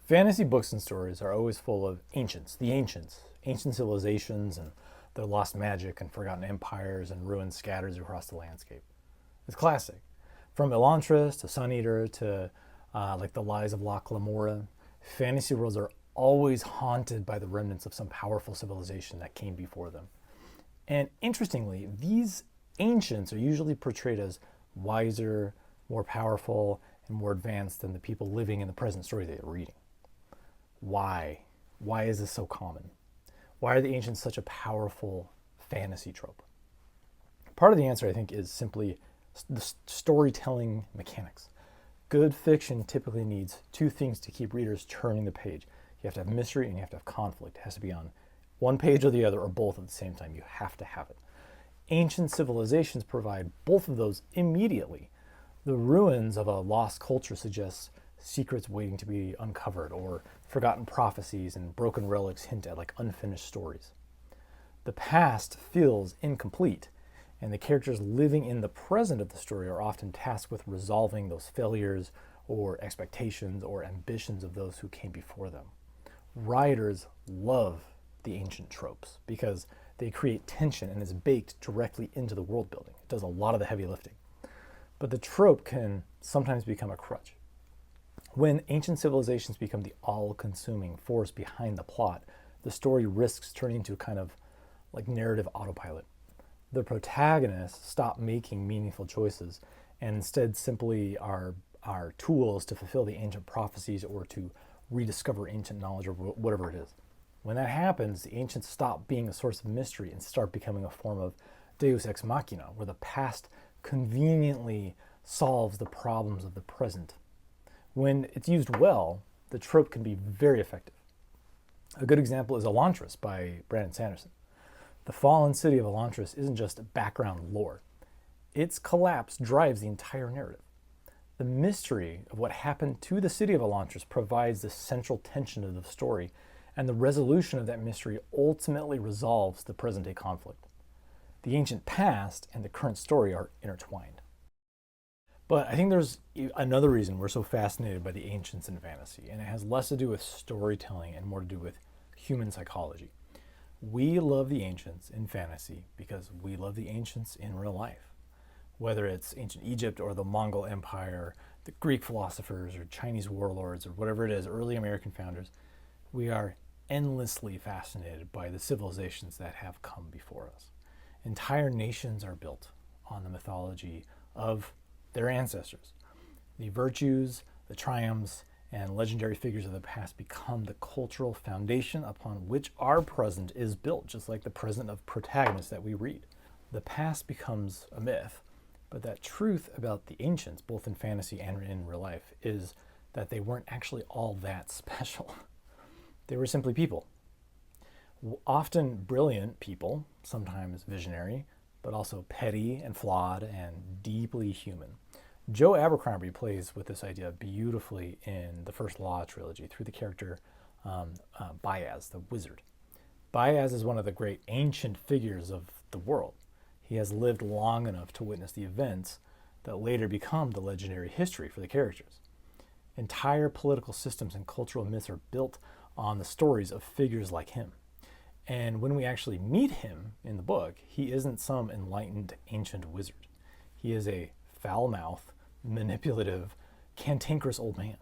Fantasy books and stories are always full of ancient civilizations and their lost magic and forgotten empires and ruins scattered across the landscape. It's classic. From Elantris to Sun Eater to like the Lies of Locke Lamora, fantasy worlds are always haunted by the remnants of some powerful civilization that came before them. And interestingly, these ancients are usually portrayed as wiser, more powerful, and more advanced than the people living in the present story they are reading. Why? Why is this so common? Why are the ancients such a powerful fantasy trope? Part of the answer, I think, is simply the storytelling mechanics. Good fiction typically needs two things to keep readers turning the page. You have to have mystery and you have to have conflict. It has to be on one page or the other or both at the same time. You have to have it. Ancient civilizations provide both of those immediately. The ruins of a lost culture suggest secrets waiting to be uncovered, or forgotten prophecies and broken relics hint at like unfinished stories. The past feels incomplete, and the characters living in the present of the story are often tasked with resolving those failures or expectations or ambitions of those who came before them. Writers love the ancient tropes because they create tension and is baked directly into the world building. It does a lot of the heavy lifting. But the trope can sometimes become a crutch. When ancient civilizations become the all-consuming force behind the plot, the story risks turning into a kind of like narrative autopilot. The protagonists stop making meaningful choices and instead simply are tools to fulfill the ancient prophecies or to rediscover ancient knowledge or whatever it is. When that happens, the ancients stop being a source of mystery and start becoming a form of deus ex machina, where the past conveniently solves the problems of the present. When it's used well, the trope can be very effective. A good example is Elantris by Brandon Sanderson. The fallen city of Elantris isn't just background lore. Its collapse drives the entire narrative. The mystery of what happened to the city of Elantris provides the central tension of the story, and the resolution of that mystery ultimately resolves the present-day conflict. The ancient past and the current story are intertwined. But I think there's another reason we're so fascinated by the ancients in fantasy, and it has less to do with storytelling and more to do with human psychology. We love the ancients in fantasy because we love the ancients in real life. Whether it's ancient Egypt or the Mongol Empire, the Greek philosophers or Chinese warlords or whatever it is, early American founders, we are endlessly fascinated by the civilizations that have come before us. Entire nations are built on the mythology of their ancestors. The virtues, the triumphs, and legendary figures of the past become the cultural foundation upon which our present is built, just like the present of protagonists that we read. The past becomes a myth, but that truth about the ancients, both in fantasy and in real life, is that they weren't actually all that special. They were simply people. Often brilliant people, sometimes visionary, but also petty and flawed and deeply human. Joe Abercrombie plays with this idea beautifully in the First Law trilogy through the character Baez, the wizard. Baez is one of the great ancient figures of the world. He has lived long enough to witness the events that later become the legendary history for the characters. Entire political systems and cultural myths are built on the stories of figures like him. And when we actually meet him in the book, he isn't some enlightened ancient wizard. He is a foul-mouthed, manipulative, cantankerous old man.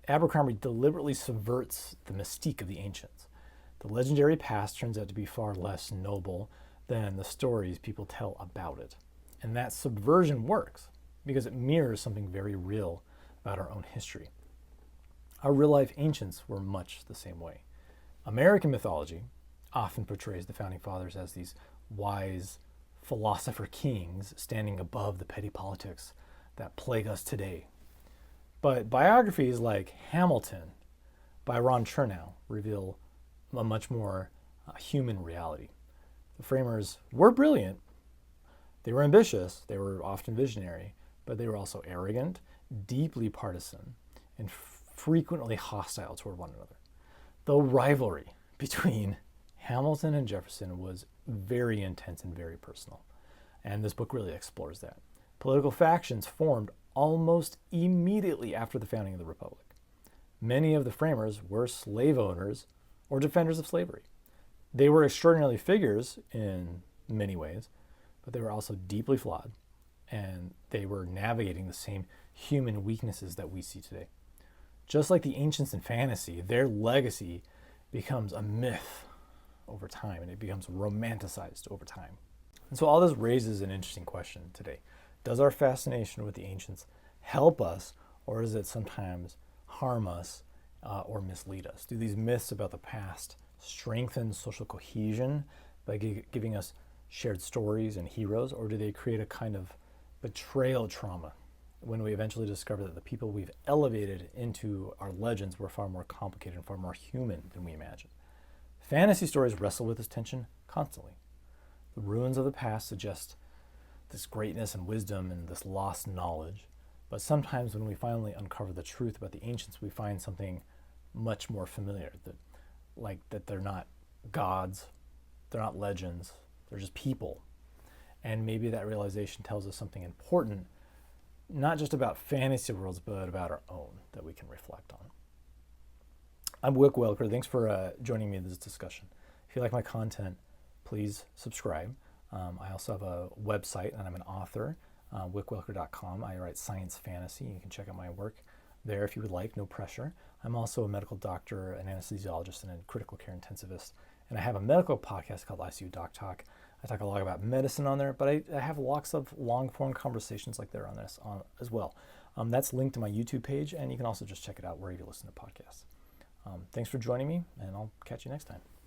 Abercrombie deliberately subverts the mystique of the ancients. The legendary past turns out to be far less noble than the stories people tell about it. And that subversion works because it mirrors something very real about our own history. Our real-life ancients were much the same way. American mythology often portrays the founding fathers as these wise philosopher kings standing above the petty politics that plague us today. But biographies like Hamilton by Ron Chernow reveal a much more human reality. The framers were brilliant, they were ambitious, they were often visionary, but they were also arrogant, deeply partisan, and frequently hostile toward one another. The rivalry between Hamilton and Jefferson was very intense and very personal, and this book really explores that. Political factions formed almost immediately after the founding of the Republic. Many of the framers were slave owners or defenders of slavery. They were extraordinary figures in many ways, but they were also deeply flawed, and they were navigating the same human weaknesses that we see today. Just like the ancients in fantasy, their legacy becomes a myth over time, and it becomes romanticized over time. And so all this raises an interesting question today. Does our fascination with the ancients help us, or does it sometimes harm us or mislead us? Do these myths about the past strengthen social cohesion by giving us shared stories and heroes, or do they create a kind of betrayal trauma when we eventually discover that the people we've elevated into our legends were far more complicated and far more human than we imagined? Fantasy stories wrestle with this tension constantly. The ruins of the past suggest this greatness and wisdom and this lost knowledge, but sometimes when we finally uncover the truth about the ancients, we find something much more familiar, that they're not gods, they're not legends, they're just people. And maybe that realization tells us something important, not just about fantasy worlds, but about our own that we can reflect on. I'm Wick Welker. Thanks for joining me in this discussion. If you like my content, please subscribe. I also have a website, and I'm an author, wickwelker.com. I write science fantasy. You can check out my work there if you would like, no pressure. I'm also a medical doctor, an anesthesiologist, and a critical care intensivist. And I have a medical podcast called ICU Doc Talk. I talk a lot about medicine on there, but I have lots of long-form conversations like there on this as well. That's linked to my YouTube page, and you can also just check it out wherever you listen to podcasts. Thanks for joining me, and I'll catch you next time.